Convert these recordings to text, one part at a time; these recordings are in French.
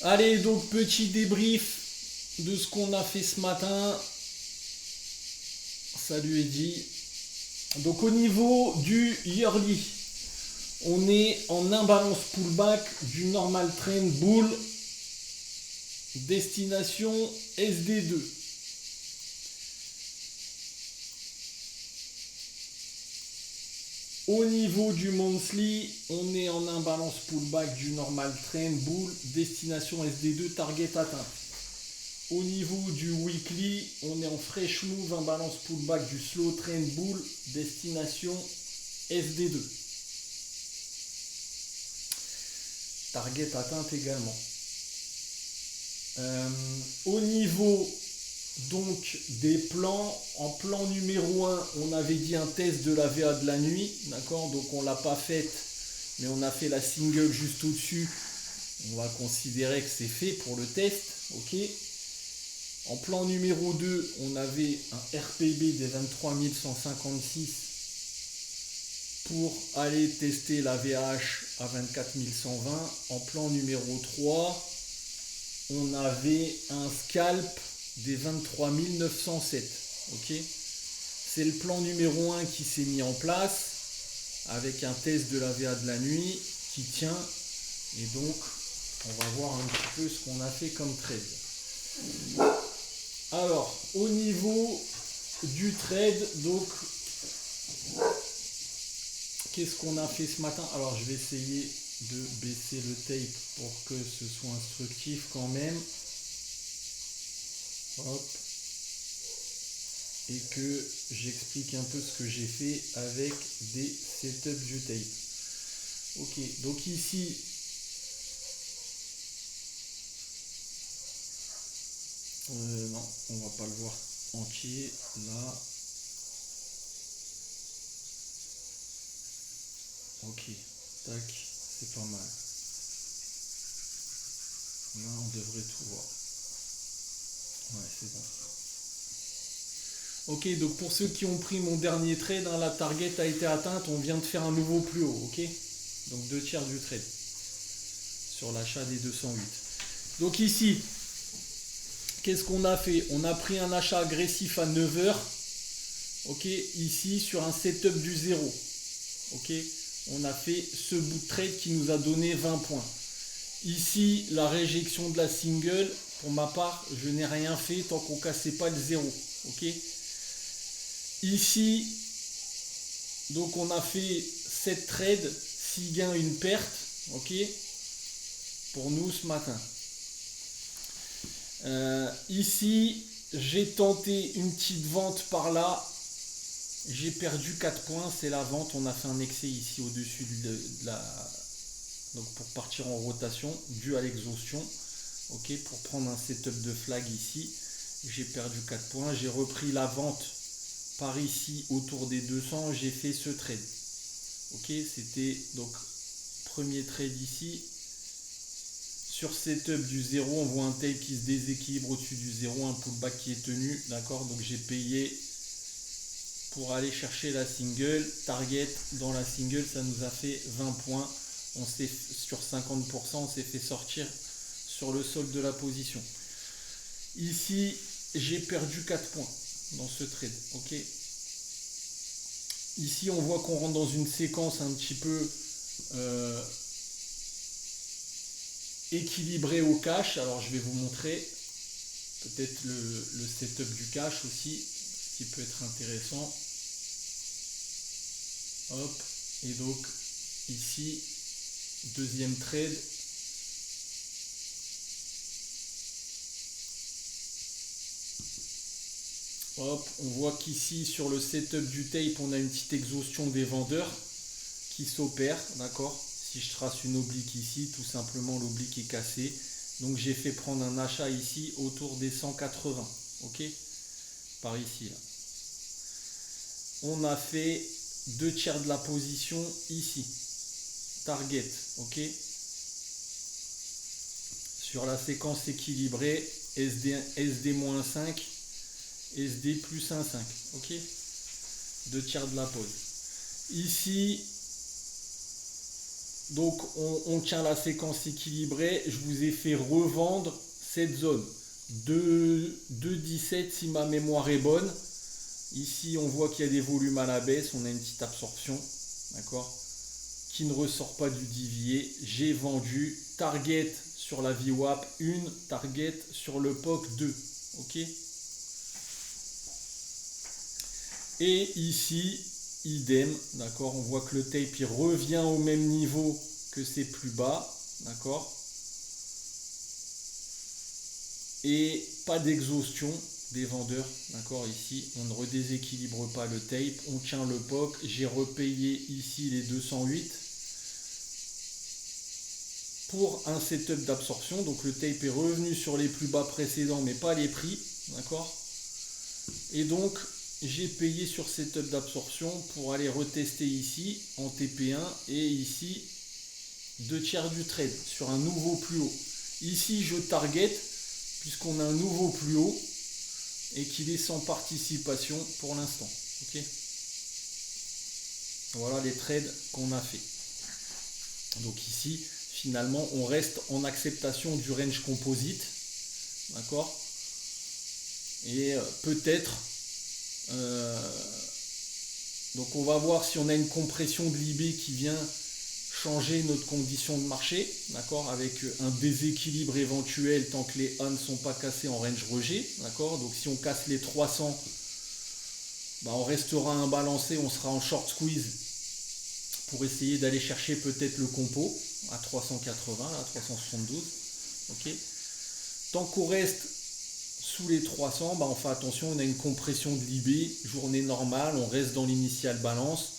Allez, donc petit débrief de ce qu'on a fait ce matin. Salut Eddy. Donc au niveau du yearly, on est en imbalance pullback du normal trend bull destination SD2. Au niveau du monthly, on est en imbalance pullback du normal trend bull destination SD2 target atteint. Au niveau du weekly, on est en fresh move, imbalance pullback du slow trend bull destination SD2. Target atteinte également. Au niveau donc des plans, en plan numéro 1, on avait dit un test de la VA de la nuit, d'accord, donc on ne l'a pas faite, mais on a fait la single juste au-dessus. On va considérer que c'est fait pour le test, ok. En plan numéro 2, on avait un RPB des 23 156 pour aller tester la VH à 24 120. En plan numéro 3, on avait un scalp des 23 907. Ok, c'est le plan numéro 1 qui s'est mis en place avec un test de la VA de la nuit qui tient. Et donc, on va voir un petit peu ce qu'on a fait comme trade. Alors, au niveau du trade, donc, qu'est-ce qu'on a fait ce matin? Alors, je vais essayer de baisser le tape pour que ce soit instructif quand même. Hop. Et que j'explique un peu ce que j'ai fait avec des setups du tape. Ok, donc ici, non, on va pas le voir entier, là. Ok, tac, c'est pas mal. Là, on devrait tout voir. Ouais, c'est bon. Ok, donc pour ceux qui ont pris mon dernier trade, hein, la target a été atteinte, on vient de faire un nouveau plus haut, ok. Donc 2/3 du trade sur l'achat des 208. Donc ici, qu'est-ce qu'on a fait? On a pris un achat agressif à 9h, ok, ici sur un setup du 0, ok. On a fait ce bout de trade qui nous a donné 20 points. Ici, la réjection de la single, pour ma part, je n'ai rien fait tant qu'on ne cassait pas le 0, ok. Ici, donc on a fait 7 trades, 6 gains, une perte, ok, pour nous ce matin. Ici, j'ai tenté une petite vente par là, j'ai perdu 4 points, c'est la vente, on a fait un excès ici au-dessus de la... Donc pour partir en rotation, dû à l'exhaustion, ok, pour prendre un setup de flag ici, j'ai perdu 4 points, j'ai repris la vente par ici autour des 200, j'ai fait ce trade. Ok, c'était donc premier trade ici. Sur setup du 0, on voit un tape qui se déséquilibre au-dessus du 0, un pullback qui est tenu, d'accord. Donc j'ai payé pour aller chercher la single. Target dans la single, ça nous a fait 20 points. On s'est sur 50%, on s'est fait sortir sur le solde de la position. Ici, j'ai perdu 4 points dans ce trade, ok. Ici, on voit qu'on rentre dans une séquence un petit peu équilibrée au cash. Alors, je vais vous montrer peut-être le setup du cash aussi, ce qui peut être intéressant. Hop, et donc ici, deuxième trade. Hop, on voit qu'ici sur le setup du tape, on a une petite exhaustion des vendeurs qui s'opère, d'accord. Si je trace une oblique ici, tout simplement l'oblique est cassée. Donc j'ai fait prendre un achat ici autour des 180, ok, par ici. Là. On a fait 2/3 de la position ici, target, ok. Sur la séquence équilibrée, SD-5, SD plus 1,5, ok. 2/3 de la pause. Ici, Donc on tient la séquence équilibrée. Je vous ai fait revendre cette zone. 2,17 si ma mémoire est bonne. Ici on voit qu'il y a des volumes à la baisse. On a une petite absorption. D'accord, qui ne ressort pas du devier. J'ai vendu. Target sur la VWAP 1. Target sur le POC 2. Ok. Et ici, idem, d'accord, on voit que le tape il revient au même niveau que ses plus bas, d'accord. Et pas d'exhaustion des vendeurs, d'accord, ici, on ne redéséquilibre pas le tape, on tient le POC, j'ai repayé ici les 208 pour un setup d'absorption, donc le tape est revenu sur les plus bas précédents, mais pas les prix, d'accord. Et donc, j'ai payé sur setup d'absorption pour aller retester ici en TP1 et ici 2 tiers du trade sur un nouveau plus haut. Ici je target puisqu'on a un nouveau plus haut et qu'il est sans participation pour l'instant. Ok. Voilà les trades qu'on a fait. Donc ici finalement on reste en acceptation du range composite. D'accord. Et peut-être donc on va voir si on a une compression de l'IB qui vient changer notre condition de marché, d'accord, avec un déséquilibre éventuel tant que les A ne sont pas cassés en range rejet, d'accord. Donc si on casse les 300, bah on restera imbalancé, on sera en short squeeze pour essayer d'aller chercher peut-être le compo à 380, à 372, ok. Tant qu'on reste sous les 300, bah on fait attention, on a une compression de l'IB, journée normale, on reste dans l'initial balance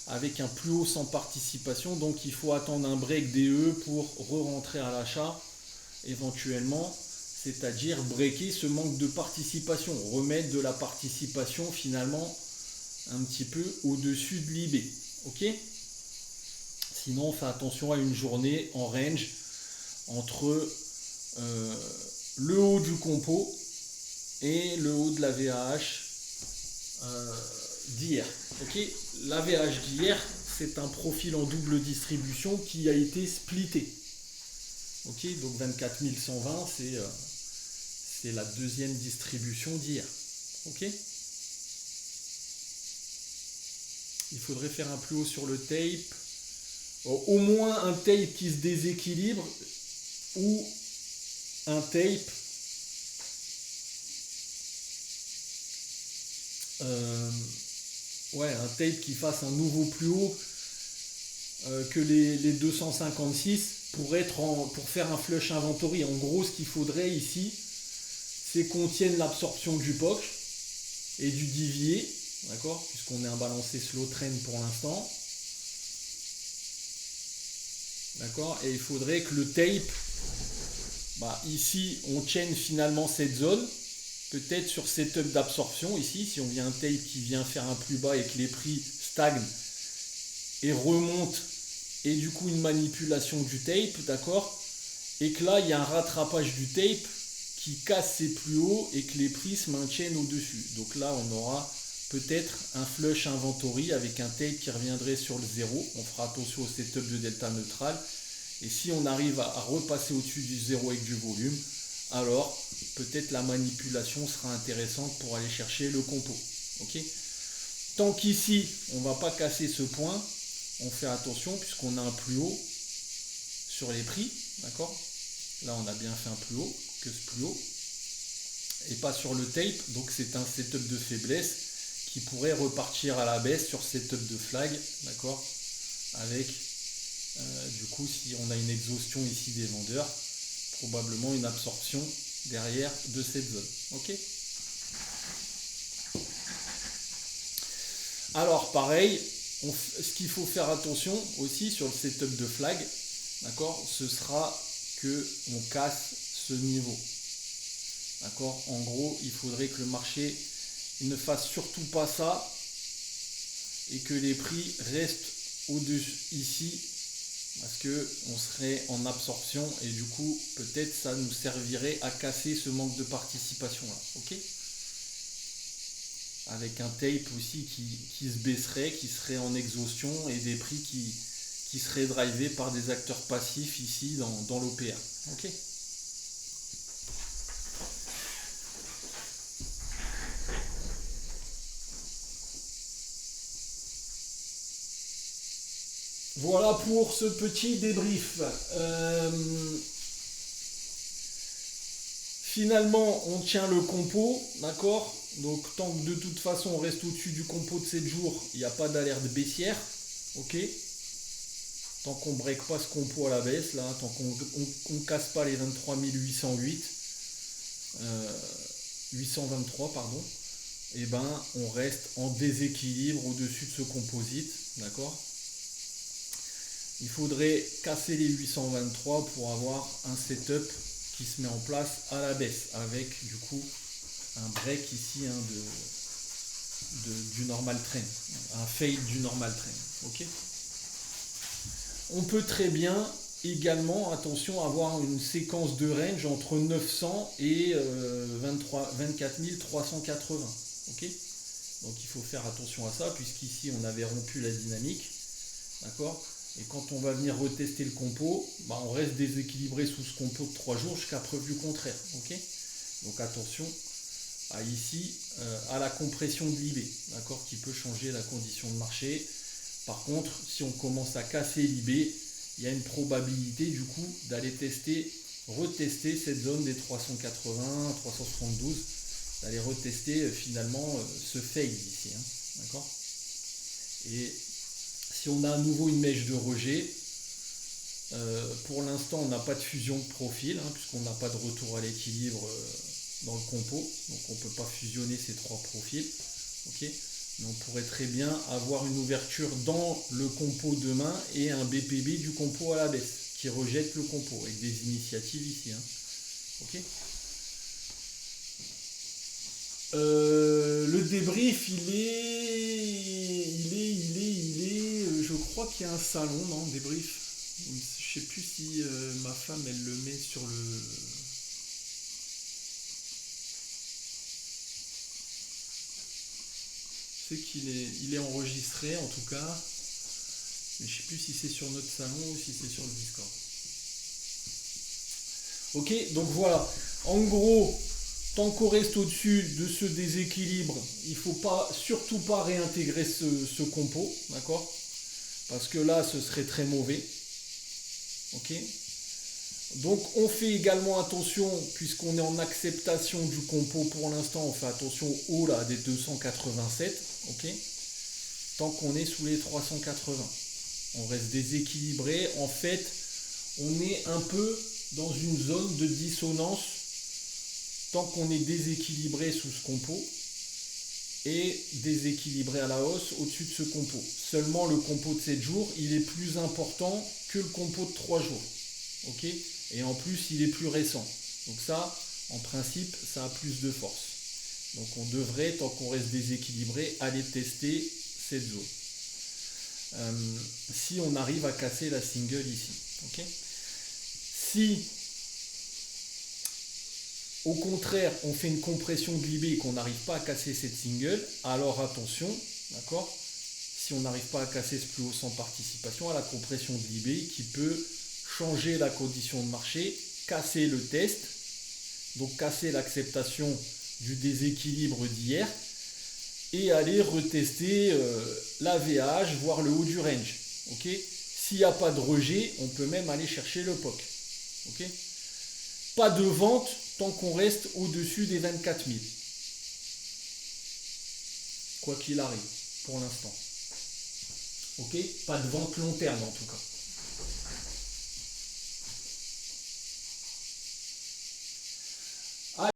avec un plus haut sans participation, donc il faut attendre un break DE pour re-rentrer à l'achat éventuellement, c'est-à-dire breaker ce manque de participation, remettre de la participation finalement un petit peu au-dessus de l'IB, ok. Sinon on fait attention à une journée en range entre le haut du compo et le haut de la VAH d'hier. Ok, la VAH d'hier, c'est un profil en double distribution qui a été splitté. Ok, donc 24 120, c'est la deuxième distribution d'hier. Ok, il faudrait faire un plus haut sur le tape, au moins un tape qui se déséquilibre ou un tape un tape qui fasse un nouveau plus haut que les 256 pour faire un flush inventory. En gros, ce qu'il faudrait ici, c'est qu'on tienne l'absorption du POC et du devier, d'accord, puisqu'on est un balancé slow trend pour l'instant, d'accord, et il faudrait que le tape, ici, on tienne finalement cette zone. Peut-être sur setup d'absorption ici, si on vient un tape qui vient faire un plus bas et que les prix stagnent et remontent, et du coup une manipulation du tape, d'accord, et que là il y a un rattrapage du tape qui casse ses plus hauts et que les prix se maintiennent au-dessus. Donc là on aura peut-être un flush inventory avec un tape qui reviendrait sur le 0. On fera attention au setup de delta neutral. Et si on arrive à repasser au-dessus du 0 avec du volume, alors peut-être la manipulation sera intéressante pour aller chercher le compo. Ok. Tant qu'ici on ne va pas casser ce point, on fait attention puisqu'on a un plus haut sur les prix, d'accord. Là on a bien fait un plus haut que ce plus haut et pas sur le tape, donc c'est un setup de faiblesse qui pourrait repartir à la baisse sur setup de flag, d'accord, avec du coup si on a une exhaustion ici des vendeurs, probablement une absorption derrière de cette zone. Ok. Alors pareil, ce qu'il faut faire attention aussi sur le setup de flag, d'accord, ce sera que on casse ce niveau. D'accord. En gros, il faudrait que le marché ne fasse surtout pas ça et que les prix restent au-dessus ici, parce que on serait en absorption et du coup peut-être ça nous servirait à casser ce manque de participation là. Ok, avec un tape aussi qui se baisserait, qui serait en exhaustion et des prix qui qui serait drivé par des acteurs passifs ici dans l'OPA. Ok. Voilà pour ce petit débrief. Finalement, on tient le compo, d'accord? Donc, tant que de toute façon on reste au-dessus du compo de 7 jours, il n'y a pas d'alerte baissière. Ok? Tant qu'on ne break pas ce compo à la baisse, là, tant qu'on ne casse pas les 23 808, 823, pardon, et ben on reste en déséquilibre au-dessus de ce composite, d'accord? Il faudrait casser les 823 pour avoir un setup qui se met en place à la baisse, avec du coup un break ici du normal trend, un fade du normal trend. Ok. On peut très bien également, attention, avoir une séquence de range entre 900 et 24 380. Ok. Donc il faut faire attention à ça, puisqu'ici on avait rompu la dynamique. D'accord. Et quand on va venir retester le compo, bah on reste déséquilibré sous ce compo de 3 jours jusqu'à preuve du contraire. Ok. Donc attention à ici à la compression de l'IB, d'accord, qui peut changer la condition de marché. Par contre, si on commence à casser l'IB, il y a une probabilité du coup d'aller retester cette zone des 380, 372, d'aller retester finalement ce fade ici, hein, d'accord. Et si on a à nouveau une mèche de rejet, pour l'instant on n'a pas de fusion de profil, hein, puisqu'on n'a pas de retour à l'équilibre dans le compo, donc on ne peut pas fusionner ces trois profils. Okay, mais on pourrait très bien avoir une ouverture dans le compo demain et un BPB du compo à la baisse qui rejette le compo avec des initiatives ici. Hein. Okay. Le débrief, je crois qu'il y a un salon, non, débrief. Je sais plus si ma femme elle le met sur le. Je sais qu'il est enregistré en tout cas, mais je sais plus si c'est sur notre salon ou si c'est sur le Discord. Ok, donc voilà. En gros, tant qu'on reste au-dessus de ce déséquilibre, il ne faut surtout pas réintégrer ce compo, d'accord? Parce que là, ce serait très mauvais. Ok. Donc on fait également attention, puisqu'on est en acceptation du compo pour l'instant, on fait attention au haut là des 287, ok. Tant qu'on est sous les 380, on reste déséquilibré. En fait, on est un peu dans une zone de dissonance tant qu'on est déséquilibré sous ce compo et déséquilibré à la hausse au-dessus de ce compo. Seulement le compo de 7 jours, il est plus important que le compo de 3 jours. Ok, et en plus il est plus récent, donc ça en principe ça a plus de force, donc on devrait, tant qu'on reste déséquilibré, aller tester cette zone si on arrive à casser la single ici. Okay, si au contraire on fait une compression de l'IB et qu'on n'arrive pas à casser cette single, alors attention, d'accord, si on n'arrive pas à casser ce plus haut sans participation, à la compression de l'IB qui peut changer la condition de marché, casser le test, donc casser l'acceptation du déséquilibre d'hier et aller retester la VH, voire le haut du range. Okay, s'il n'y a pas de rejet, on peut même aller chercher le POC. Okay, pas de vente tant qu'on reste au-dessus des 24 000. Quoi qu'il arrive, pour l'instant. Okay, pas de vente long terme en tout cas.